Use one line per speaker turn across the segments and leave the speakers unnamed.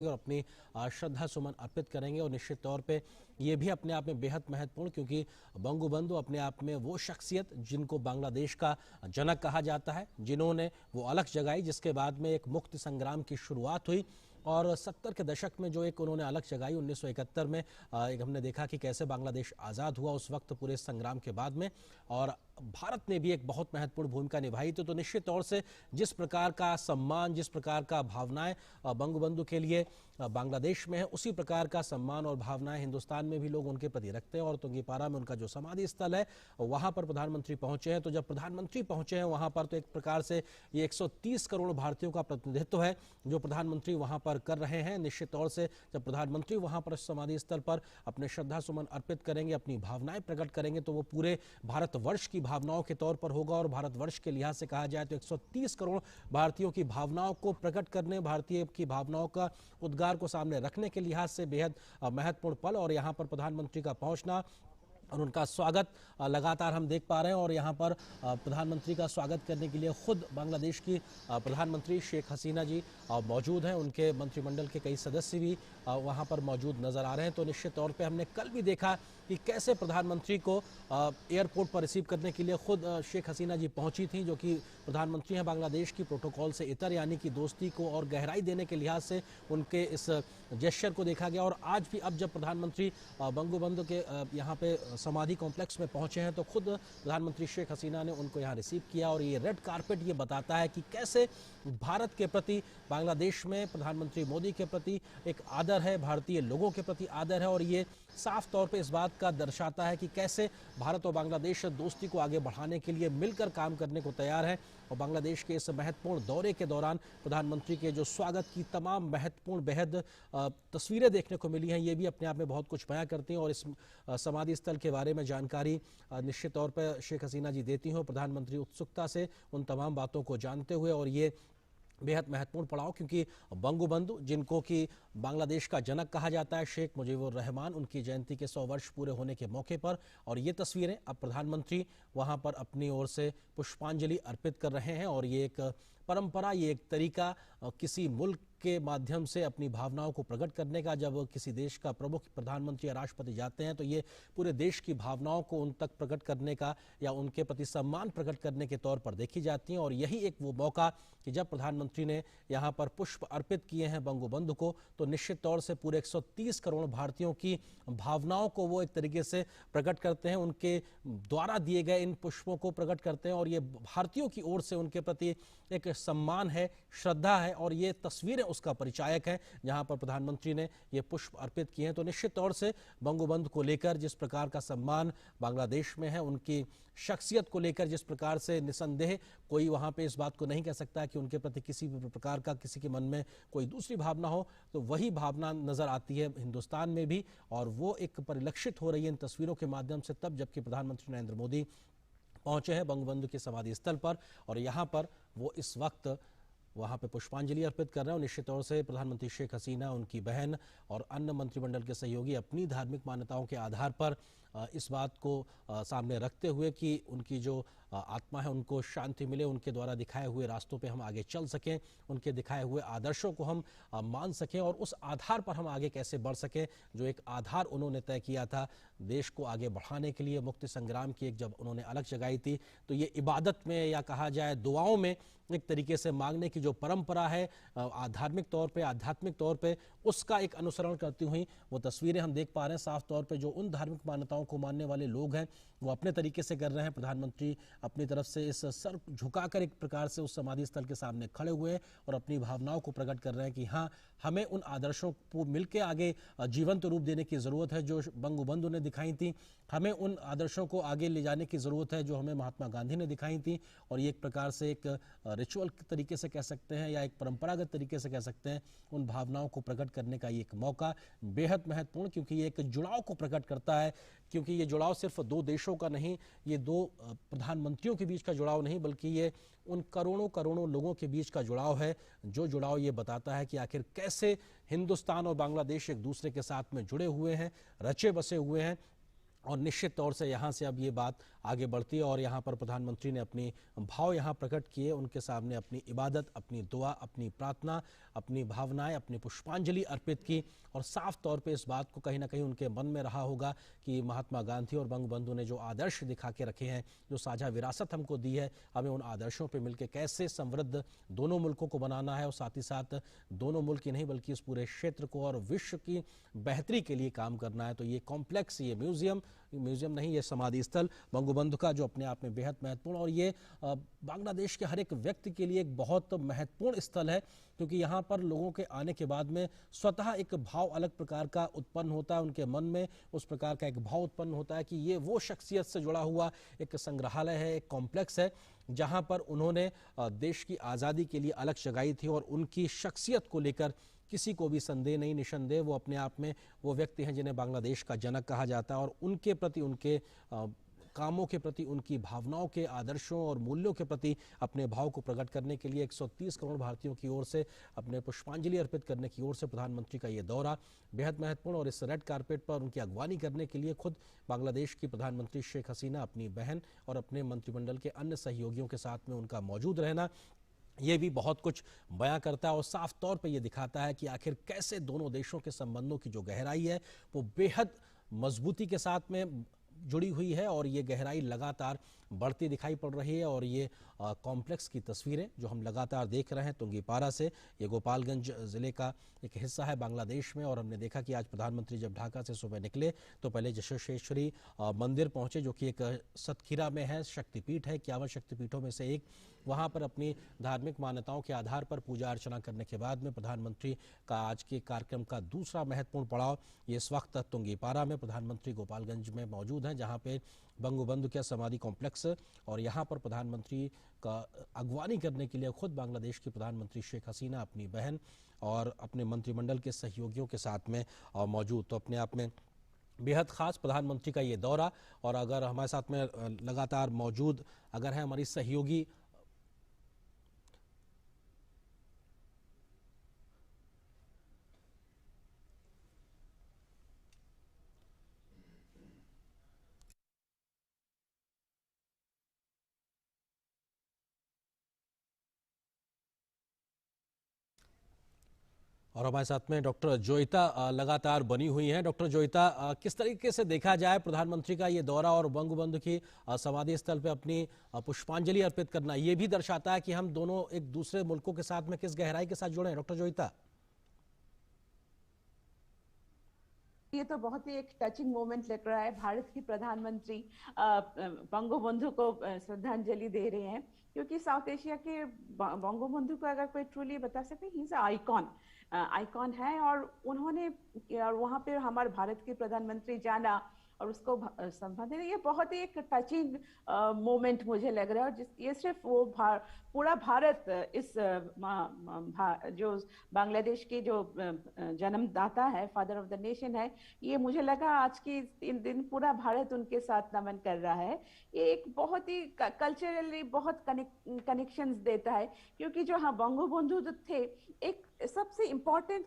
और अपनी श्रद्धा सुमन अर्पित करेंगे। और निश्चित तौर पे ये भी अपने आप में बेहद महत्वपूर्ण, क्योंकि बंगबंधु अपने आप में वो शख्सियत जिनको बांग्लादेश का जनक कहा जाता है, जिन्होंने वो अलख जगाई जिसके बाद में एक मुक्ति संग्राम की शुरुआत हुई। और 70 के दशक में जो एक उन्होंने अलख जगाई 1971 में, एक हमने देखा कि कैसे बांग्लादेश आज़ाद हुआ उस वक्त पूरे संग्राम के बाद में, और भारत ने भी एक बहुत महत्वपूर्ण भूमिका निभाई थी। तो निश्चित तौर से जिस प्रकार का सम्मान, जिस प्रकार का भावनाएं बंगबंधु के लिए बांग्लादेश में है, उसी प्रकार का सम्मान और भावनाएं हिंदुस्तान में भी लोग उनके प्रति रखते हैं। और तुंगीपारा में उनका जो समाधि स्थल है वहां पर प्रधानमंत्री पहुंचे हैं। तो जब प्रधानमंत्री पहुंचे हैं वहां पर, तो एक प्रकार से ये 130 करोड़ भारतीयों का प्रतिनिधित्व है जो प्रधानमंत्री वहां पर कर रहे हैं। निश्चित तौर से जब प्रधानमंत्री वहां पर समाधि स्थल पर अपने श्रद्धा सुमन अर्पित करेंगे, अपनी भावनाएं प्रकट करेंगे, तो वो पूरे भारतवर्ष की भावनाओं के तौर पर होगा। और भारतवर्ष के लिहाज से कहा जाए तो 130 करोड़ भारतीयों की भावनाओं को प्रकट करने, भारतीय की भावनाओं का उद्गार को सामने रखने के लिहाज से बेहद महत्वपूर्ण पल। और यहाँ पर प्रधानमंत्री का पहुंचना और उनका स्वागत लगातार हम देख पा रहे हैं। और यहाँ पर प्रधानमंत्री का स्वागत करने के लिए खुद बांग्लादेश की प्रधानमंत्री शेख हसीना जी मौजूद हैं। उनके मंत्रिमंडल के कई सदस्य भी वहाँ पर मौजूद नजर आ रहे हैं। तो निश्चित तौर पे हमने कल भी देखा कि कैसे प्रधानमंत्री को एयरपोर्ट पर रिसीव करने के लिए खुद शेख हसीना जी पहुंची थी, जो कि प्रधानमंत्री हैं बांग्लादेश की प्रोटोकॉल से इतर, यानी कि दोस्ती को और गहराई देने के लिहाज से उनके इस जेस्चर को देखा गया। और आज भी अब जब प्रधानमंत्री बंगबंधु के यहाँ पे समाधि कॉम्प्लेक्स में पहुंचे हैं तो खुद प्रधानमंत्री शेख हसीना ने उनको यहाँ रिसीव किया। और ये रेड कारपेट ये बताता है कि कैसे भारत के प्रति बांग्लादेश में प्रधानमंत्री मोदी के प्रति एक आदर है, भारतीय लोगों के प्रति आदर है। और ये साफ तौर पे इस बात का दर्शाता है कि कैसे भारत और बांग्लादेश दोस्ती को आगे बढ़ाने के लिए मिलकर काम करने को तैयार है। और बांग्लादेश के इस महत्वपूर्ण दौरे के दौरान प्रधानमंत्री के जो स्वागत की तमाम महत्वपूर्ण बेहद तस्वीरें देखने को मिली हैं, ये भी अपने आप में बहुत कुछ बयां करती हैं। और इस समाधि स्थल के बारे में जानकारी निश्चित तौर पर शेख हसीना जी देती हैं। प्रधानमंत्री उत्सुकता से उन तमाम बातों को जानते हुए, और ये बेहद महत्वपूर्ण पड़ाव, क्योंकि बंगबंधु जिनको कि बांग्लादेश का जनक कहा जाता है, शेख मुजीबुर रहमान, उनकी जयंती के 100 वर्ष पूरे होने के मौके पर, और ये तस्वीरें अब प्रधानमंत्री वहां पर अपनी ओर से पुष्पांजलि अर्पित कर रहे हैं। और ये एक परंपरा, ये एक तरीका किसी मुल्क के माध्यम से अपनी भावनाओं को प्रकट करने का, जब किसी देश का प्रमुख प्रधानमंत्री या राष्ट्रपति जाते हैं तो ये पूरे देश की भावनाओं को उन तक प्रकट करने का या उनके प्रति सम्मान प्रकट करने के तौर पर देखी जाती हैं। और यही एक वो मौका कि जब प्रधानमंत्री ने यहाँ पर पुष्प अर्पित किए हैं बंगबंधु को, तो निश्चित तौर से पूरे 130 करोड़ भारतीयों की भावनाओं को वो एक तरीके से प्रकट करते हैं, उनके द्वारा दिए गए इन पुष्पों को प्रकट करते हैं। और ये भारतीयों की ओर से उनके प्रति एक सम्मान है, श्रद्धा है, और ये तस्वीरें उसका परिचायक है जहां पर प्रधानमंत्री ने ये पुष्प अर्पित किए हैं। तो निश्चित तौर से बंगबंधु को लेकर जिस प्रकार का सम्मान बांग्लादेश में है, उनकी शख्सियत को लेकर जिस प्रकार से निसंदेह कोई वहां पे इस बात को नहीं कह सकता कि उनके प्रति किसी भी प्रकार का किसी के मन में कोई दूसरी भावना हो, तो वही भावना नजर आती है हिंदुस्तान में भी। और वो एक परिलक्षित हो रही है इन तस्वीरों के माध्यम से तब जबकि प्रधानमंत्री नरेंद्र मोदी पहुंचे हैं बंगबंधु के समाधि स्थल पर, और यहाँ पर वो इस वक्त वहाँ पे पुष्पांजलि अर्पित कर रहे हैं। और निश्चित तौर से प्रधानमंत्री शेख हसीना, उनकी बहन और अन्य मंत्रिमंडल के सहयोगी अपनी धार्मिक मान्यताओं के आधार पर इस बात को सामने रखते हुए कि उनकी जो आत्मा है उनको शांति मिले, उनके द्वारा दिखाए हुए रास्तों पे हम आगे चल सकें, उनके दिखाए हुए आदर्शों को हम मान सकें, और उस आधार पर हम आगे कैसे बढ़ सकें, जो एक आधार उन्होंने तय किया था देश को आगे बढ़ाने के लिए, मुक्ति संग्राम की एक जब उन्होंने अलख जगाई थी, तो ये इबादत में या कहा जाए दुआओं में एक तरीके से मांगने की जो परंपरा है धार्मिक तौर पे, आध्यात्मिक तौर पे, उसका एक अनुसरण करती हुई वो तस्वीरें हम देख पा रहे हैं। साफ तौर पे जो उन धार्मिक मान्यताओं को मानने वाले लोग हैं वो अपने तरीके से कर रहे हैं। प्रधानमंत्री अपनी तरफ से इस सर झुकाकर एक प्रकार से उस समाधि स्थल के सामने खड़े हुए हैं और अपनी भावनाओं को प्रकट कर रहे हैं कि हाँ, हमें उन आदर्शों को मिलकर आगे जीवंत रूप देने की जरूरत है जो बंगबंधु ने दिखाई थी, हमें उन आदर्शों को आगे ले जाने की जरूरत है जो हमें महात्मा गांधी ने दिखाई थी। और ये एक प्रकार से एक रिचुअल तरीके से कह सकते हैं या एक परंपरागत तरीके से कह सकते हैं, उन भावनाओं को प्रकट करने का ये एक मौका बेहद महत्वपूर्ण, क्योंकि ये एक जुड़ाव को प्रकट करता है। क्योंकि ये जुड़ाव सिर्फ दो देशों का नहीं, ये दो प्रधानमंत्रियों के बीच का जुड़ाव नहीं, बल्कि ये उन करोड़ों करोड़ों लोगों के बीच का जुड़ाव है। जो जुड़ाव ये बताता है कि आखिर कैसे हिंदुस्तान और बांग्लादेश एक दूसरे के साथ में जुड़े हुए हैं, रचे बसे हुए हैं। और निश्चित तौर से यहाँ से अब ये बात आगे बढ़ती है। और यहाँ पर प्रधानमंत्री ने अपनी भाव यहाँ प्रकट किए, उनके सामने अपनी इबादत, अपनी दुआ, अपनी प्रार्थना, अपनी भावनाएं, अपनी पुष्पांजलि अर्पित की। और साफ तौर पे इस बात को कहीं ना कहीं उनके मन में रहा होगा कि महात्मा गांधी और बंगबंधु ने जो आदर्श दिखा के रखे हैं, जो साझा विरासत हमको दी है, हमें उन आदर्शों पे मिलकर कैसे समृद्ध दोनों मुल्कों को बनाना है, और साथ ही साथ दोनों मुल्क ही नहीं बल्कि इस पूरे क्षेत्र को और विश्व की बेहतरी के लिए काम करना है। तो ये कॉम्प्लेक्स, ये म्यूजियम नहीं, ये समाधि स्थल बंगबंधु का, जो अपने आप में बेहद महत्वपूर्ण, और ये बांग्लादेश के हर एक व्यक्ति के लिए एक बहुत महत्वपूर्ण स्थल है, क्योंकि यहाँ पर लोगों के आने के बाद में स्वतः एक भाव अलग प्रकार का उत्पन्न होता है, उनके मन में उस प्रकार का एक भाव उत्पन्न होता है कि ये वो शख्सियत से जुड़ा हुआ एक संग्रहालय है, एक कॉम्प्लेक्स है, जहाँ पर उन्होंने देश की आज़ादी के लिए अलग जगाई थी। और उनकी शख्सियत को लेकर किसी को भी संदेह नहीं, निसंदेह वो अपने आप में वो व्यक्ति हैं जिन्हें बांग्लादेश का जनक कहा जाता है। और उनके प्रति, उनके कामों के प्रति, उनकी भावनाओं के, आदर्शों और मूल्यों के प्रति अपने भाव को प्रकट करने के लिए 130 करोड़ भारतीयों की ओर से अपने पुष्पांजलि अर्पित करने की ओर से प्रधानमंत्री का ये दौरा बेहद महत्वपूर्ण। और इस रेड कारपेट पर उनकी अगवानी करने के लिए खुद बांग्लादेश की प्रधानमंत्री शेख हसीना, अपनी बहन और अपने मंत्रिमंडल के अन्य सहयोगियों के साथ में उनका मौजूद रहना, ये भी बहुत कुछ बयां करता है और साफ तौर पे ये दिखाता है कि आखिर कैसे दोनों देशों के संबंधों की जो गहराई है वो बेहद मजबूती के साथ में जुड़ी हुई है। और ये गहराई लगातार बढ़ती दिखाई पड़ रही है। और ये कॉम्प्लेक्स की तस्वीरें जो हम लगातार देख रहे हैं तुंगीपारा से, ये गोपालगंज ज़िले का एक हिस्सा है बांग्लादेश में। और हमने देखा कि आज प्रधानमंत्री जब ढाका से सुबह निकले तो पहले यशस्वेश्वरी मंदिर पहुंचे, जो कि एक सतखीरा में है, शक्तिपीठ है, 51 शक्तिपीठों में से एक। वहाँ पर अपनी धार्मिक मान्यताओं के आधार पर पूजा अर्चना करने के बाद में प्रधानमंत्री का आज के कार्यक्रम का दूसरा महत्वपूर्ण पड़ाव ये इस वक्त तुंगीपारा में, प्रधानमंत्री गोपालगंज में मौजूद हैं, जहाँ पे बंगबंधु के समाधि कॉम्प्लेक्स, और यहाँ पर प्रधानमंत्री का अगवानी करने के लिए खुद बांग्लादेश की प्रधानमंत्री शेख हसीना, अपनी बहन और अपने मंत्रिमंडल के सहयोगियों के साथ में मौजूद। तो अपने आप में बेहद खास प्रधानमंत्री का ये दौरा। और अगर हमारे साथ में लगातार मौजूद अगर है हमारी सहयोगी और हमारे साथ में डॉक्टर जोईता लगातार बनी हुई हैं। डॉक्टर जोईता, किस तरीके से देखा जाए प्रधानमंत्री का ये दौरा और बंगबंधु की समाधि स्थल पे अपनी पुष्पांजलि अर्पित करना, ये भी दर्शाता है कि हम दोनों एक दूसरे मुल्कों के साथ में किस गहराई के साथ जुड़े हैं? डॉक्टर जोईता,
ये तो बहुत ही एक टचिंग मोमेंट लग रहा है। भारत की प्रधानमंत्री बंगबंधु को श्रद्धांजलि दे रहे हैं, क्योंकि साउथ एशिया के बंगबंधु को अगर कोई ट्रूली बता सके, ही इज आइकॉन, आइकॉन है। और उन्होंने, और वहां पे हमारे भारत के प्रधानमंत्री जाना और उसको संबोधन, ये बहुत ही एक टचिंग मोमेंट मुझे लग रहा है। और ये सिर्फ वो पूरा भारत इस जो बांग्लादेश के जो जन्मदाता है, फादर ऑफ द नेशन है, ये मुझे लगा आज की इन दिन पूरा भारत उनके साथ नमन कर रहा है। ये एक बहुत ही कल्चरली बहुत कनेक्शंस देता है, क्योंकि जो हाँ बंगबंधु थे, एक सबसे इम्पोर्टेंट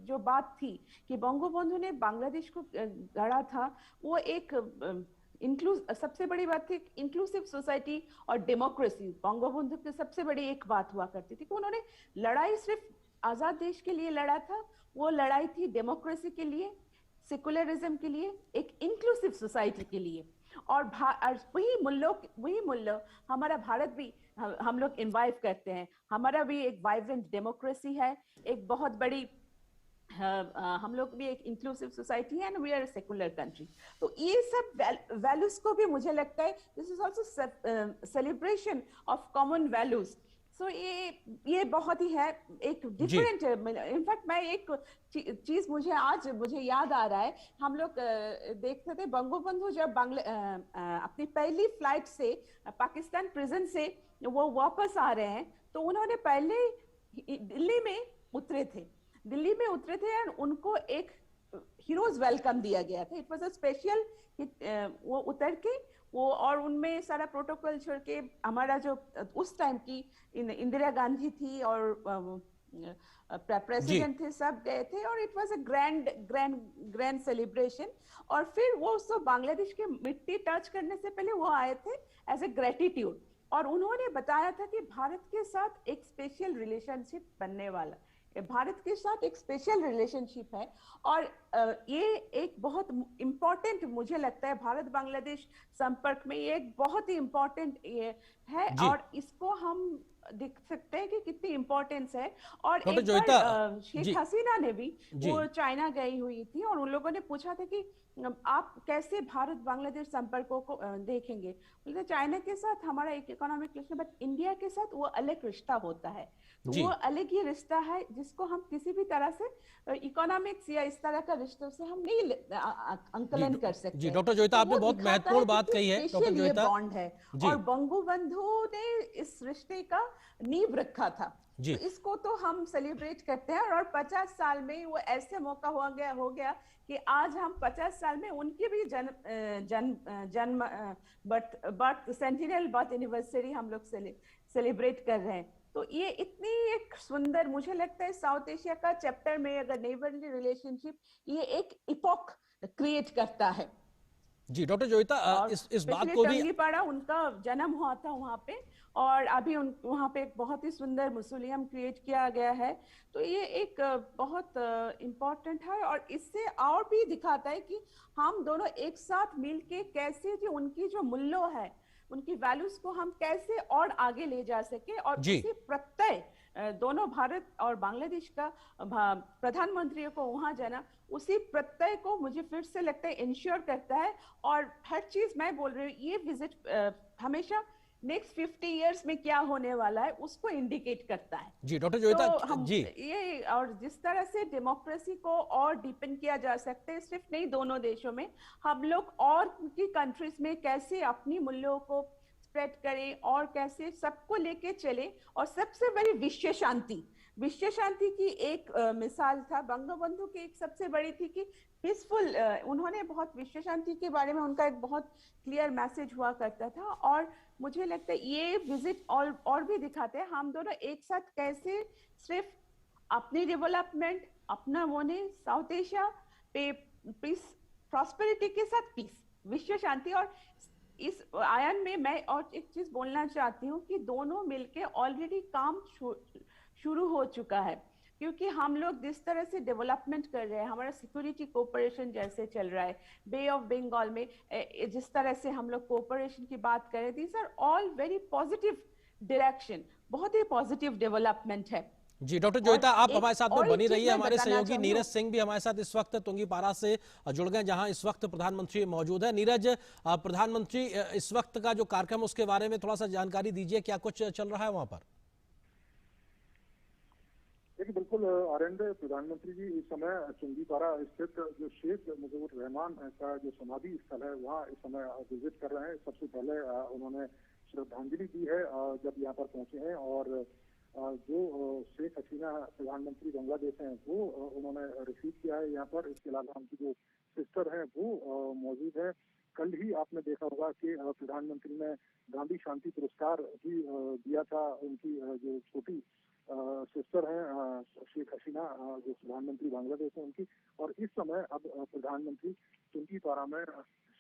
जो बात थी कि बंगबंधु ने बांग्लादेश को गढ़ा था, वो एक सबसे बड़ी बात थी इंक्लूसिव सोसाइटी और डेमोक्रेसी। बंगबंधु की सबसे बड़ी एक बात हुआ करती थी कि उन्होंने लड़ाई सिर्फ आजाद देश के लिए लड़ा था, वो लड़ाई थी डेमोक्रेसी के लिए, सेकुलरिज्म के लिए, एक इंक्लूसिव सोसाइटी के लिए। और वही मूल्य हमारा भारत भी, हम लोग इन्वाइव करते हैं। हमारा भी एक वाइब्रेंट डेमोक्रेसी है, एक बहुत बड़ी हम लोग भी एक इंक्लूसिव सोसाइटी है, and we are secular country. तो ये सब वैल्यूज को भी मुझे लगता है this is also celebration of common values. So ये बहुत ही है एक डिफरेंट। इनफैक्ट मैं एक चीज मुझे याद आ रहा है, हम लोग देखते थे बंगबंधु जब अपनी पहली फ्लाइट से पाकिस्तान प्रिजन से वो वापस आ रहे हैं, तो उन्होंने पहले दिल्ली में उतरे थे और उनको एक हीरोज वेलकम दिया गया था। इट वाज अ स्पेशल, वो उतर के वो, और उनमें सारा प्रोटोकॉल छोड़ के हमारा जो उस टाइम की इंदिरा गांधी थी और
जी
प्रेसिडेंट थे, सब गए थे और it was a grand grand grand celebration. और फिर वो सब बांग्लादेश के मिट्टी टच करने से पहले वो आए थे एज ए ग्रेटिट्यूड, और उन्होंने बताया था कि भारत के साथ एक स्पेशल रिलेशनशिप बनने वाला, भारत के साथ एक स्पेशल रिलेशनशिप है। और ये एक बहुत इम्पोर्टेंट मुझे लगता है भारत बांग्लादेश संपर्क में, ये एक बहुत ही इम्पोर्टेंट ये है,
जी।
और इसको हम देख सकते हैं कि कितनी इम्पोर्टेंस है। और
डॉक्टर
एक बार
जोईता
शेख
जी
हसीना ने भी,
जी
वो चाइना गई हुई थी और उन लोगों ने पूछा था कि आप कैसे भारत बांग्लादेश संपर्कों को देखेंगे। बोलते चाइना के साथ हमारा एक इकोनॉमिक रिलेशन, बट इंडिया के साथ वो अलग रिश्ता होता है, तो
जी
वो अलग ही रिश्ता है जिसको हम किसी भी तरह से इकोनॉमिक्स या इस तरह का रिश्तों से हम नहीं
जी
अंकलन कर सकते
जी
हैं।
डॉक्टर जोईता
तो
आपने
वो
बहुत
दिखाता है
महत्वपूर्ण
कि
बात
किस
कही है डॉक्टर
स्पेशल ये
जोईता।
बॉन्ड है,
जी
और बंगु बंधु ने इस रिश्ते का नींव रखा था। तो
जी
इसको तो हम सेलिब्रेट करते हैं, और 50 साल में वो ऐसे मौका हो गया कि आज हम 50 साल में उनके भी जन्म बर्थ सेंटिनल बर्थ एनिवर्सरी हम लोग सेलिब्रेट कर रहे हैं। तो ये इतनी एक सुंदर, मुझे लगता है साउथ एशिया का चैप्टर में अगर नेबरली रिलेशनशिप, ये एक इपोक क्रिएट करता है।
जी डॉक्टर जोईता
और
इस बात
स्पेशली
को भी
टंगीपाड़ा उनका जन्म हुआ था वहां पे, और अभी वहां पे एक बहुत ही सुंदर मुसोलियम क्रिएट किया गया है। तो ये एक बहुत इम्पोर्टेंट है, और इससे और भी दिखाता है कि हम दोनों एक साथ मिलके कैसे जो उनकी जो मूल्यों है, उनकी वैल्यूज को हम कैसे और आगे ले जा सके। और
जी
उसी प्रत्यय दोनों भारत और बांग्लादेश का प्रधानमंत्रियों को वहां जाना, उसी प्रत्यय को मुझे फिर से लगता है इंश्योर करता है। और हर चीज मैं बोल रही हूँ, ये विजिट हमेशा नेक्स्ट 50 इयर्स में क्या होने वाला है उसको इंडिकेट करता है।
जी डॉक्टर
तो
जोईता
हम
जी
ये, और जिस तरह से डेमोक्रेसी को और डीपन किया जा सकता है, सिर्फ नहीं दोनों देशों में, हम लोग और की कंट्रीज में कैसे अपनी मूल्यों को स्प्रेड करें और कैसे सबको लेके चले। और सबसे बड़ी विश्व शांति की एक मिसाल था बंगबंधु की, एक सबसे बड़ी थी कि पीसफुल, उन्होंने बहुत विश्व शांति के बारे में उनका एक बहुत क्लियर मैसेज हुआ करता था। और मुझे लगता है ये विजिट और भी दिखाते हैं हम दोनों एक साथ कैसे सिर्फ अपनी डेवलपमेंट, अपना वो नहीं, साउथ एशिया पे पीस, प्रॉस्पेरिटी के साथ पीस, विश्व शांति। और इस आयन में मैं और एक चीज बोलना चाहती हूँ कि दोनों मिलके ऑलरेडी काम शुरू हो चुका है, क्योंकि हम लोग जिस तरह से डेवलपमेंट कर रहे हैं, हमारा सिक्योरिटी कोऑपरेशन जैसे चल रहा है, बे ऑफ बंगाल में जिस तरह से हम लोग कोऑपरेशन की बात करें, these are all very positive direction, बहुत ही पॉजिटिव डेवलपमेंट है।
जी डॉक्टर
और
जोईता आप हमारे
एक
साथ में
और
बनी
एक चीज
रहिए।
मैं
हमारे
बताना
सहयोगी
चाहूंगी।
नीरज सिंह भी हमारे साथ इस वक्त तुंगीपारा से जुड़ गए, जहां इस वक्त प्रधानमंत्री मौजूद है। नीरज, प्रधानमंत्री इस वक्त का जो कार्यक्रम उसके बारे में थोड़ा सा जानकारी दीजिए, क्या कुछ चल रहा है वहां पर?
देखिए बिल्कुल आरएनडे, प्रधानमंत्री जी इस समय चुंगीपारा स्थित जो शेख मुजीबुर रहमान का जो समाधि स्थल है वहाँ इस समय विजिट कर रहे हैं। सबसे पहले उन्होंने श्रद्धांजलि दी है जब यहाँ पर पहुंचे हैं, और जो शेख हसीना प्रधानमंत्री बांग्लादेश हैं वो उन्होंने रिसीव किया है यहाँ पर। इसके अलावा उनकी जो सिस्टर हैं वो मौजूद है। कल ही आपने देखा होगा कि प्रधानमंत्री ने गांधी शांति पुरस्कार भी दिया था उनकी जो छोटी सिस्टर हैं शेख हसीना, जो प्रधानमंत्री बांग्लादेश है उनकी। और इस समय अब प्रधानमंत्री तुंगीपारा में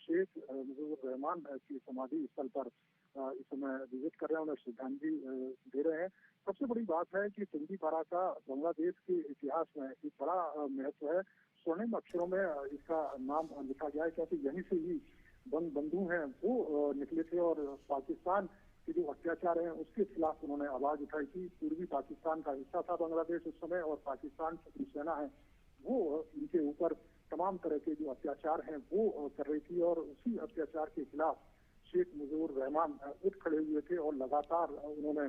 शेख मुजीबुर रहमान की समाधि स्थल पर इस समय विजिट कर रहे हैं, उन्हें श्रद्धांजलि दे रहे हैं। सबसे बड़ी बात है कि तुंगीपारा का बांग्लादेश के इतिहास में एक बड़ा महत्व है। स्वर्णिम अक्षरों में इसका नाम लिखा गया है, क्योंकि यहीं से ही बंधु हैं वो निकले थे, और पाकिस्तान के जो अत्याचार हैं उसके खिलाफ उन्होंने आवाज उठाई थी। पूर्वी पाकिस्तान का हिस्सा था बांग्लादेश उस समय, और पाकिस्तान की जो सेना है वो इनके ऊपर तमाम तरह के जो अत्याचार हैं वो कर रही थी, और उसी अत्याचार के खिलाफ शेख मुजीबुर रहमान उठ खड़े हुए थे और लगातार उन्होंने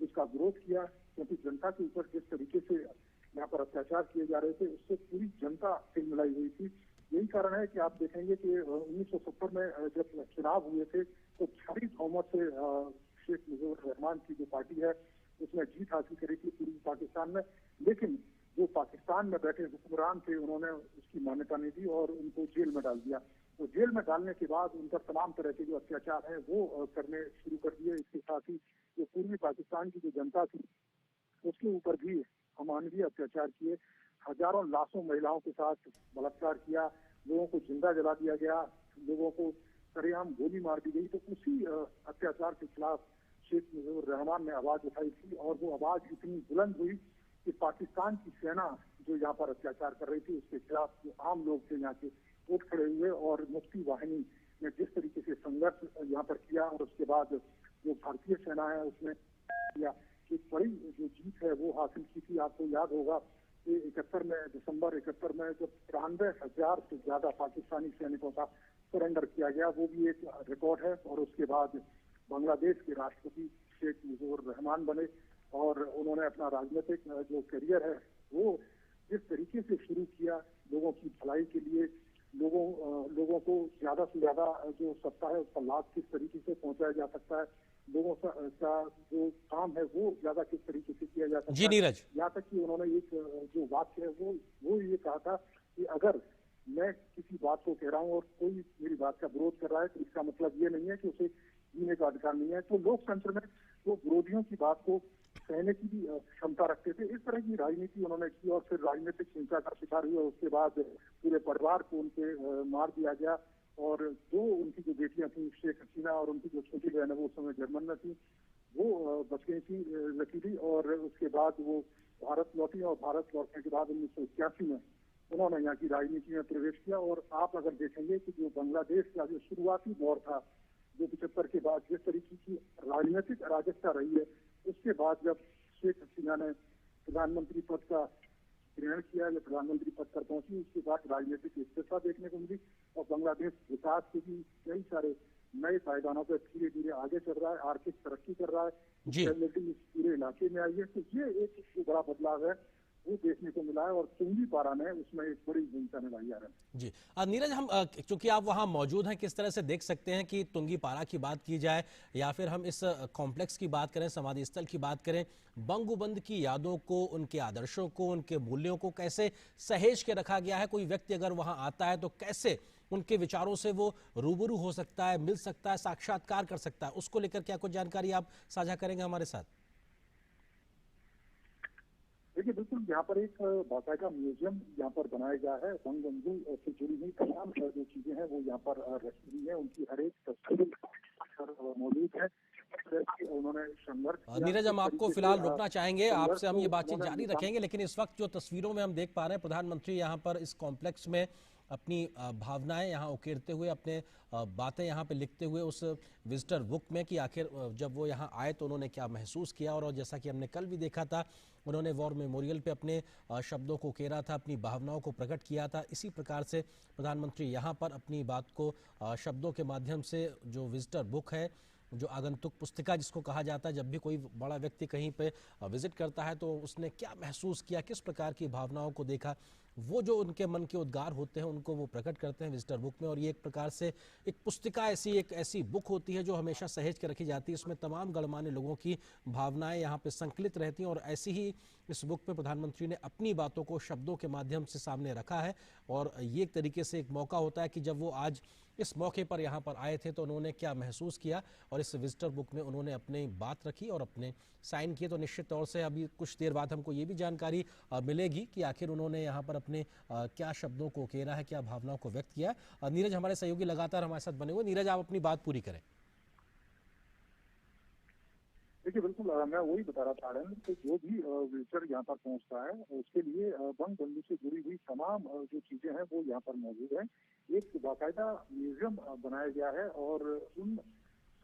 इसका विरोध किया। क्योंकि जनता के ऊपर जिस तरीके से यहाँ पर अत्याचार किए जा रहे थे उससे पूरी जनता तिलमिलाई हुई थी। यही कारण है कि आप देखेंगे कि 1970 में जब चुनाव हुए थे तो भारी बहुमत से शेख मुजीबुर रहमान की जो पार्टी है उसने जीत हासिल करी थी पूर्वी पाकिस्तान में। लेकिन जो पाकिस्तान में बैठे हुक्मरान थे उन्होंने उसकी मान्यता नहीं दी और उनको जेल में डाल दिया। तो जेल में डालने के बाद उन पर तमाम तरह के जो अत्याचार हैं वो करने शुरू कर दिए। इसके साथ ही जो पूर्वी पाकिस्तान की जो जनता थी उसके ऊपर भी अमानवीय अत्याचार किए, हजारों लाशों महिलाओं के साथ बलात्कार किया, लोगों को जिंदा जला दिया गया, लोगों को सरेआम गोली मार दी गई। तो उसी अत्याचार के खिलाफ शेख मुजीबुर रहमान ने आवाज उठाई थी और वो आवाज इतनी बुलंद हुई कि पाकिस्तान की सेना जो यहाँ पर अत्याचार कर रही थी उसके खिलाफ जो आम लोग थे यहाँ के उठ खड़े हुए और मुक्ति वाहिनी ने जिस तरीके से संघर्ष यहाँ पर किया और उसके बाद जो भारतीय सेना है उसने किया कि बड़ी जो जीत है वो हासिल की थी। आपको याद होगा कि 71 में दिसंबर 71 में जब 93,000 से ज्यादा पाकिस्तानी सैनिकों का सरेंडर किया गया, वो भी एक रिकॉर्ड है। और उसके बाद बांग्लादेश के राष्ट्रपति शेख मुजीबुर रहमान बने और उन्होंने अपना राजनीतिक जो करियर है वो जिस तरीके से शुरू किया, लोगों की भलाई के लिए, लोगों को ज्यादा से ज्यादा जो सत्ता है उसका लाभ किस तरीके से पहुंचाया जा सकता है, लोगों का जो काम है वो ज्यादा किस तरीके से किया जा सकता
जी
है।
नीरज,
यहाँ तक कि उन्होंने एक जो वाक्य है वो ये कहा था कि अगर मैं किसी बात को कह रहा हूँ और कोई मेरी बात का विरोध कर रहा है तो इसका मतलब ये नहीं है कि उसे जीने का अधिकार नहीं है। तो लोकतंत्र में वो विरोधियों की बात को सहने की भी क्षमता रखते थे। इस तरह की राजनीति उन्होंने की और फिर राजनीतिक हिंसा का शिकार हुआ। उसके बाद पूरे परिवार को उनके मार दिया गया और जो उनकी जो बेटियां थी शेख हसीना और उनकी जो छोटी बहन है वो उस समय जर्मन में थी, वो बच गई थी लकीली। और उसके बाद वो भारत लौटी और भारत लौटने के बाद 1981 में उन्होंने यहाँ की राजनीति में प्रवेश किया। और आप अगर देखेंगे कि जो बांग्लादेश का जो शुरुआती दौर था, जो 75 के बाद जिस तरीके की राजनीतिक अराजकता रही है, उसके बाद जब शेख हसीना ने प्रधानमंत्री पद का ग्रहण किया या प्रधानमंत्री पद पर पहुंची, उसके बाद राजनीतिक स्थिरता देखने को मिली और बांग्लादेश विकास के भी कई सारे नए पायदानों पर धीरे धीरे आगे चल रहा है, आर्थिक तरक्की कर रहा है, स्टेबिलिटी इस पूरे इलाके में आई है। तो ये एक जो बड़ा बदलाव है वो देखने को मिला है और तुंगी पारा ने उसमें एक बड़ी भूमिका निभाई है।
जी नीरज, हम चूंकि आप वहां मौजूद हैं, किस तरह से देख सकते हैं कि तुंगी पारा की बात की जाए या फिर हम इस कॉम्प्लेक्स की बात करें, समाधि स्थल की बात करें, बंगबंधु की यादों को, उनके आदर्शों को, उनके मूल्यों को कैसे सहेज के रखा गया है? कोई व्यक्ति अगर वहां आता है तो कैसे उनके विचारों से वो रूबरू हो सकता है, मिल सकता है, साक्षात्कार कर सकता है? उसको लेकर क्या कुछ जानकारी आप साझा करेंगे हमारे साथ?
देखिए, बिल्कुल यहाँ पर एक बाकायदा म्यूजियम यहाँ पर बनाया गया है। बंगबंधु से जुड़ी हुई तमाम जो चीजें हैं वो यहाँ पर रखी हुई है, उनकी हर एक तस्वीर मौजूद है। उन्होंने संघर्ष।
नीरज, हम आपको फिलहाल रोकना चाहेंगे, आपसे हम ये बातचीत जारी रखेंगे, लेकिन इस वक्त जो तस्वीरों में हम देख पा रहे हैं, प्रधानमंत्री यहाँ पर इस कॉम्प्लेक्स में अपनी भावनाएं यहाँ उकेरते हुए, अपने बातें यहाँ पे लिखते हुए उस विजिटर बुक में कि आखिर जब वो यहाँ आए तो उन्होंने क्या महसूस किया। और जैसा कि हमने कल भी देखा था, उन्होंने वॉर मेमोरियल पे अपने शब्दों को उकेरा था, अपनी भावनाओं को प्रकट किया था। इसी प्रकार से प्रधानमंत्री यहाँ पर अपनी बात को शब्दों के माध्यम से, जो विजिटर बुक है, जो आगंतुक पुस्तिका जिसको कहा जाता है, जब भी कोई बड़ा व्यक्ति कहीं पे विजिट करता है तो उसने क्या महसूस किया, किस प्रकार की भावनाओं को देखा, वो जो उनके मन के उद्गार होते हैं उनको वो प्रकट करते हैं विजिटर बुक में। और ये एक प्रकार से एक पुस्तिका, एक ऐसी बुक होती है जो हमेशा सहेज के रखी जाती है। इसमें तमाम गणमान्य लोगों की भावनाएं यहाँ पे संकलित रहती हैं और ऐसी ही इस बुक में प्रधानमंत्री ने अपनी बातों को शब्दों के माध्यम से सामने रखा है। और ये एक तरीके से एक मौका होता है कि जब वो आज इस मौके पर यहाँ पर आए थे तो उन्होंने क्या महसूस किया और इस विजिटर बुक में उन्होंने अपनी बात रखी और अपने साइन किए। तो निश्चित तौर से अभी कुछ देर बाद हमको ये भी जानकारी मिलेगी कि आखिर उन्होंने यहाँ पर अपने क्या शब्दों को उकेरा है, क्या भावनाओं को व्यक्त किया है। नीरज, हमारे सहयोगी लगातार हमारे साथ बने हुए। नीरज, आप अपनी बात पूरी करें।
देखिए, बिल्कुल मैं वही बता रहा था आनंद कि जो भी विजिटर यहाँ पर पहुँचता है उसके लिए बंगबंधु से जुड़ी हुई तमाम जो चीजें हैं वो यहाँ पर मौजूद हैं। एक बाकायदा म्यूजियम बनाया गया है और उन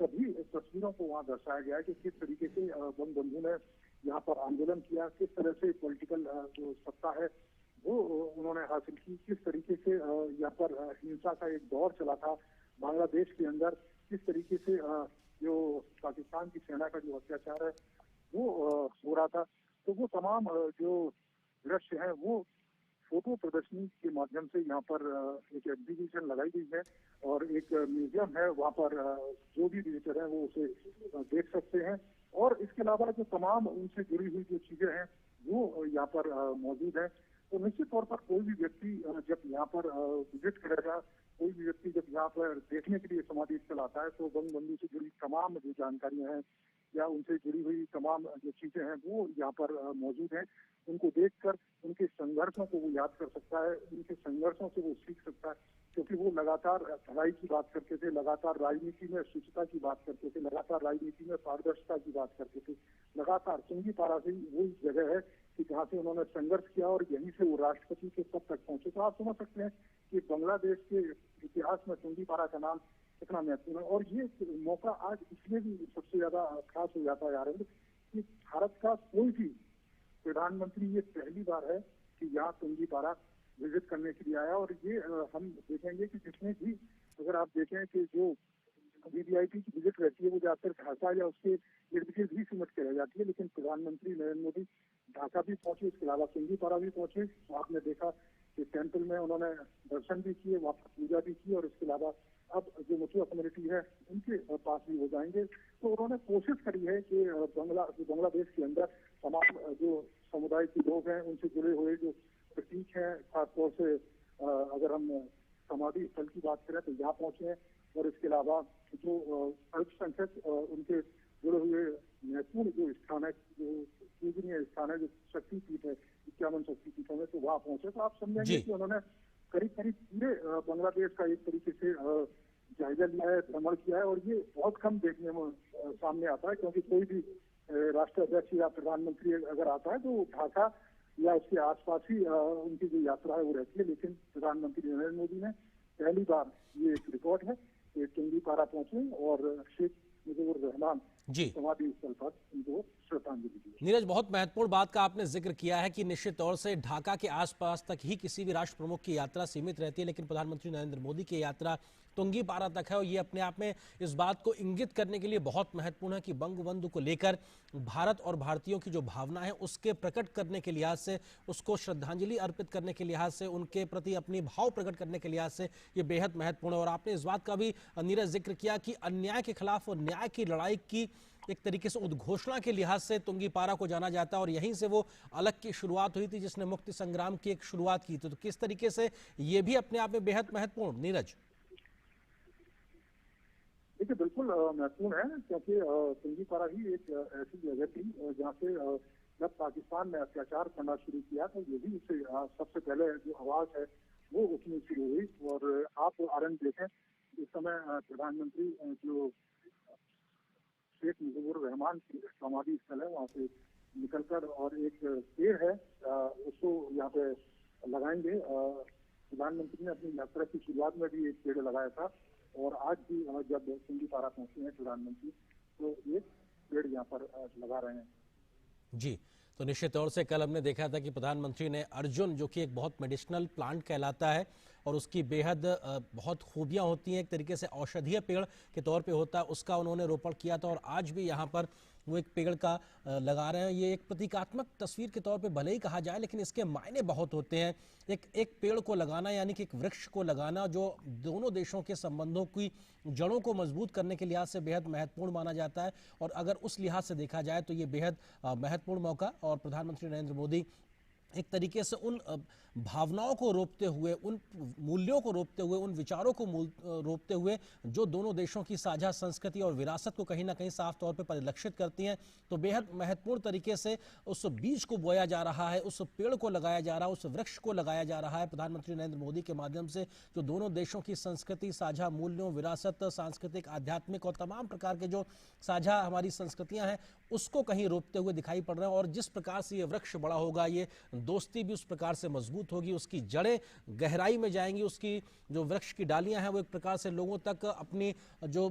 सभी तस्वीरों को वहाँ दर्शाया गया है कि किस तरीके से बंगबंधु ने यहाँ पर आंदोलन किया, किस तरह से पॉलिटिकल जो सत्ता है वो उन्होंने हासिल की, किस तरीके से यहाँ पर हिंसा का एक दौर चला था बांग्लादेश के अंदर, किस तरीके से जो पाकिस्तान की सेना का जो अत्याचार है वो हो रहा था। तो वो तमाम जो दृश्य हैं वो फोटो प्रदर्शनी के माध्यम से यहाँ पर एक एग्जीबिशन लगाई गई है और एक म्यूजियम है, वहाँ पर जो भी विजिटर है वो उसे देख सकते हैं। और इसके अलावा जो तमाम उनसे जुड़ी हुई जो चीजें हैं वो यहाँ पर मौजूद है। तो निश्चित तौर पर कोई भी व्यक्ति जब यहाँ पर विजिट करेगा, कोई भी व्यक्ति जब यहाँ पर देखने के लिए समाधि स्थल आता है तो बंगबंधु से जुड़ी तमाम जो जानकारियां हैं या उनसे जुड़ी हुई तमाम जो चीजें हैं वो यहाँ पर मौजूद हैं। उनको देखकर उनके संघर्षों को वो याद कर सकता है, उनके संघर्षों से वो सीख सकता है, क्योंकि वो लगातार भलाई की बात करते थे, लगातार राजनीति में शुचिता की बात करते थे, लगातार राजनीति में पारदर्शिता की बात करते थे, लगातार तुंगीपारा से वो जगह है कि जहाँ से उन्होंने संघर्ष किया और यहीं से वो राष्ट्रपति के पद तक पहुंचे। तो आप समझ सकते हैं कि बांग्लादेश के इतिहास में तुंगीपारा का नाम कितना महत्वपूर्ण है। और ये मौका आज इसलिए भी सबसे ज्यादा खास हो जाता है आरंभ कि भारत का कोई भी प्रधानमंत्री ये पहली बार है कि यहाँ तुंगीपारा विजिट करने के लिए आया। और ये हम देखेंगे कि जिसमें भी, अगर आप देखें कि जो वीवीआईपी की विजिट रहती है वो ज्यादातर ढाका या उसके इर्द गिर्द ही सिमट के रह जाती है, लेकिन प्रधानमंत्री नरेंद्र मोदी ढाका भी पहुंचे, इसके अलावा तुंगीपारा भी पहुंचे। आपने देखा कि टेंपल में उन्होंने दर्शन भी किए, वहाँ पर पूजा भी की, और इसके अलावा अब जो मुस्लिम कम्युनिटी है उनके पास भी हो जाएंगे। तो उन्होंने कोशिश करी है कि बांग्लादेश के अंदर तमाम जो समुदाय के लोग हैं उनसे जुड़े हुए जो प्रतीक हैं, खासतौर से अगर हम समाधि स्थल की बात करें तो यहाँ पहुंचे हैं, और इसके अलावा जो अल्पसंख्यक उनके जुड़े हुए महत्वपूर्ण जो स्थान है, जो पूजनीय स्थान है, जो शक्तिपीठ है 51 शक्तिपीठों में, तो वहाँ पहुंचे। तो आप समझेंगे कि उन्होंने करीब करीब पूरे बांग्लादेश का एक तरीके से जायजा लिया है, भ्रमण किया है। और ये बहुत कम देखने में सामने आता है, क्योंकि कोई भी राष्ट्राध्यक्ष या प्रधानमंत्री अगर आता है तो ढाका या उसके आसपास ही उनकी जो यात्रा है वो रहती है। लेकिन प्रधानमंत्री नरेंद्र मोदी ने पहली बार, ये एक रिकॉर्ड है, कि तुंगीपारा पहुंचे और शेख मुजीबुर रहमान
जी
समाधि स्थल पर उनको श्रद्धांजलि दी।
नीरज, बहुत महत्वपूर्ण बात का आपने जिक्र किया है कि निश्चित तौर से ढाका के आसपास तक ही किसी भी राष्ट्र प्रमुख की यात्रा सीमित रहती है, लेकिन प्रधानमंत्री नरेंद्र मोदी की यात्रा तुंगीपारा तक है। और ये अपने आप में इस बात को इंगित करने के लिए बहुत महत्वपूर्ण है कि बंगबंधु को लेकर भारत और भारतीयों की जो भावना है उसके प्रकट करने के लिहाज से, उसको श्रद्धांजलि अर्पित करने के लिहाज से, उनके प्रति अपनी भाव प्रकट करने के लिहाज से ये बेहद महत्वपूर्ण है। और आपने इस बात का भी नीरज जिक्र किया कि अन्याय के खिलाफ और न्याय की लड़ाई की एक तरीके से उद्घोषणा के लिहाज से तुंगीपारा को जाना जाता है, और यहीं से वो अलग की शुरुआत हुई थी जिसने मुक्ति संग्राम की एक शुरुआत की थी। तो किस तरीके से ये भी अपने आप में बेहद महत्वपूर्ण, नीरज?
देखिए, बिल्कुल महत्वपूर्ण है, क्योंकि तुंगीपारा ही एक ऐसी जगह थी जहाँ से जब पाकिस्तान ने अत्याचार करना शुरू किया तो यही से सबसे पहले जो आवाज है वो उठनी शुरू हुई। और आप आरंभ देखें, इस समय प्रधानमंत्री जो शेख मुजीबुर रहमान की समाधि स्थल है वहाँ से निकलकर और एक पेड़ है उसको यहाँ पे लगाएंगे। प्रधानमंत्री ने अपनी यात्रा की शुरुआत में भी एक पेड़ लगाया था, और आज भी जब तुंगीपारा पहुंचे हैं प्रधानमंत्री तो ये पेड़ यहाँ पर लगा रहे हैं।
जी, तो निश्चित तौर से कल हमने देखा था कि प्रधानमंत्री ने अर्जुन, जो कि एक बहुत मेडिसिनल प्लांट कहलाता है और उसकी बेहद बहुत खूबियां होती हैं, एक तरीके से औषधीय पेड़ के तौर पे होता है, उसका उन्होंने रोपण किया था। और आज भी यहाँ पर वो एक पेड़ का लगा रहे हैं। ये एक प्रतीकात्मक तस्वीर के तौर पे भले ही कहा जाए, लेकिन इसके मायने बहुत होते हैं। एक पेड़ को लगाना यानी कि एक वृक्ष को लगाना जो दोनों देशों के संबंधों की जड़ों को मजबूत करने के लिहाज से बेहद महत्वपूर्ण माना जाता है। और अगर उस लिहाज से देखा जाए तो ये बेहद महत्वपूर्ण मौका, और प्रधानमंत्री नरेंद्र मोदी एक तरीके से उन भावनाओं को रोपते हुए, उन मूल्यों को रोपते हुए, उन विचारों को रोपते हुए जो दोनों देशों की साझा संस्कृति और विरासत को कहीं ना कहीं साफ तौर पर परिलक्षित करती हैं, तो बेहद महत्वपूर्ण तरीके से उस बीज को बोया जा रहा है, उस पेड़ को लगाया जा रहा है, उस वृक्ष को लगाया जा रहा है प्रधानमंत्री नरेंद्र मोदी के माध्यम से, जो दोनों देशों की संस्कृति, साझा मूल्यों, विरासत, सांस्कृतिक, आध्यात्मिक और तमाम प्रकार के जो साझा हमारी संस्कृतियां हैं उसको कहीं रोपते हुए दिखाई पड़ रहे हैं। और जिस प्रकार से ये वृक्ष बड़ा होगा, ये दोस्ती भी उस प्रकार से मजबूत होगी, उसकी जड़ें गहराई में जाएंगी, उसकी जो वृक्ष की डालियां हैं वो एक प्रकार से लोगों तक अपनी जो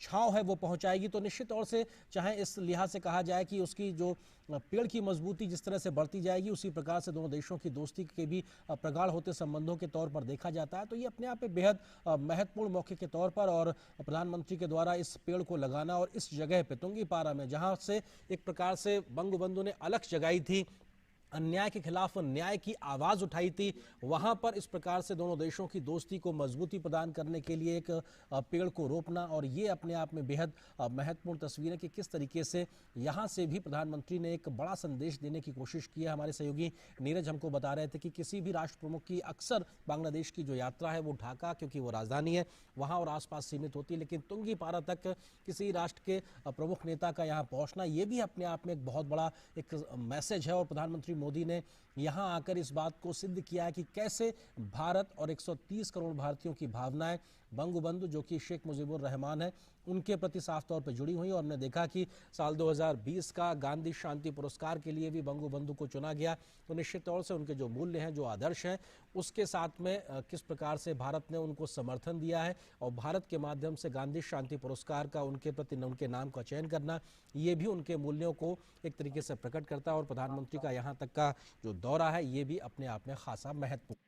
छांव है वो पहुंचाएगी। तो निश्चित तौर से चाहे इस लिहाज से कहा जाए कि उसकी जो पेड़ की मजबूती जिस तरह से बढ़ती जाएगी, उसी प्रकार से दोनों देशों की दोस्ती के भी प्रगाढ़ होते संबंधों के तौर पर देखा जाता है। तो ये अपने आप में बेहद महत्वपूर्ण मौके के तौर पर, और प्रधानमंत्री के द्वारा इस पेड़ को लगाना और इस जगह पे तुंगीपारा में, जहां से एक प्रकार से बंगबंधु ने अलख जगाई थी अन्याय के खिलाफ न्याय की आवाज उठाई थी, वहां पर इस प्रकार से दोनों देशों की दोस्ती को मजबूती प्रदान करने के लिए एक पेड़ को रोपना, और ये अपने आप में बेहद महत्वपूर्ण तस्वीरें कि किस तरीके से यहां से भी प्रधानमंत्री ने एक बड़ा संदेश देने की कोशिश की है। हमारे सहयोगी नीरज हमको बता रहे थे कि किसी भी राष्ट्र प्रमुख की अक्सर बांग्लादेश की जो यात्रा है वो ढाका, क्योंकि वो राजधानी है, वहां और आसपास सीमित होती है, लेकिन तुंगी पारा तक किसी राष्ट्र के प्रमुख नेता का यहाँ पहुंचना ये भी अपने आप में एक बहुत बड़ा एक मैसेज है। और प्रधानमंत्री मोदी ने यहां आकर इस बात को सिद्ध किया है कि कैसे भारत और 130 करोड़ भारतीयों की भावनाएं बंगबंधु जो कि शेख मुजीबुर रहमान है उनके प्रति साफ तौर पर जुड़ी हुई। और हमने देखा कि साल 2020 का गांधी शांति पुरस्कार के लिए भी बंगबंधु को चुना गया। तो निश्चित तौर से उनके जो मूल्य हैं, जो आदर्श हैं, उसके साथ में किस प्रकार से भारत ने उनको समर्थन दिया है और भारत के माध्यम से गांधी शांति पुरस्कार का उनके प्रति उनके नाम का चयन करना, ये भी उनके मूल्यों को एक तरीके से प्रकट करता है। और प्रधानमंत्री का यहाँ तक का जो दौरा है ये भी अपने आप में खासा महत्वपूर्ण।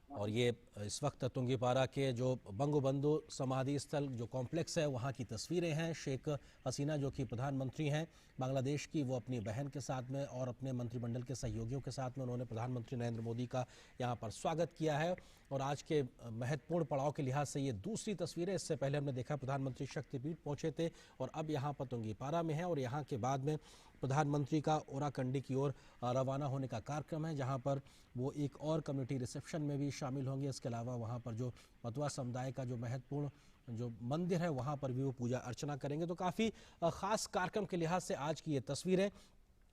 और ये इस वक्त तुंगीपारा के जो बंगबंधु समाधि स्थल जो कॉम्प्लेक्स है वहाँ की तस्वीरें हैं। शेख हसीना जो कि प्रधानमंत्री हैं बांग्लादेश की, वो अपनी बहन के साथ में और अपने मंत्रिमंडल के सहयोगियों के साथ में उन्होंने प्रधानमंत्री नरेंद्र मोदी का यहाँ पर स्वागत किया है। और आज के महत्वपूर्ण पड़ाव के लिहाज से ये दूसरी तस्वीरें। इससे पहले हमने देखा प्रधानमंत्री शक्तिपीठ पहुँचे थे और अब यहाँ पर तुंगीपारा में है, और यहाँ के बाद में प्रधानमंत्री का ओराकंडी की ओर रवाना होने का कार्यक्रम है, जहां पर वो एक और कम्युनिटी रिसेप्शन में भी शामिल होंगे। इसके अलावा वहां पर जो मतुआ समुदाय का जो महत्वपूर्ण जो मंदिर है वहां पर भी वो पूजा अर्चना करेंगे। तो काफ़ी खास कार्यक्रम के लिहाज से आज की ये तस्वीरें,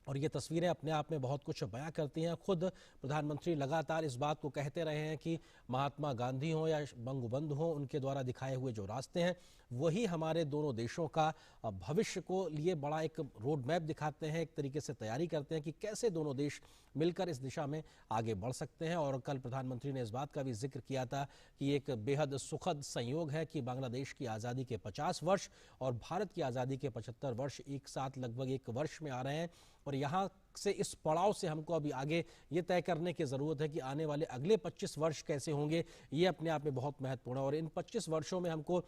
और ये तस्वीरें अपने आप में बहुत कुछ बयां करती हैं। खुद प्रधानमंत्री लगातार इस बात को कहते रहे हैं कि महात्मा गांधी हो या बंगबंधु हो, उनके द्वारा दिखाए हुए जो रास्ते हैं वही हमारे दोनों देशों का भविष्य को लिए बड़ा एक रोड मैप दिखाते हैं, एक तरीके से तैयारी करते हैं कि कैसे दोनों देश मिलकर इस दिशा में आगे बढ़ सकते हैं। और कल प्रधानमंत्री ने इस बात का भी जिक्र किया था कि एक बेहद सुखद संयोग है कि बांग्लादेश की आज़ादी के 50 वर्ष और भारत की आज़ादी के 75 वर्ष एक साथ लगभग एक वर्ष में आ रहे हैं। और यहाँ से इस पड़ाव से हमको अभी आगे ये तय करने की ज़रूरत है कि आने वाले अगले 25 वर्ष कैसे होंगे। ये अपने आप में बहुत महत्वपूर्ण है और इन 25 वर्षों में हमको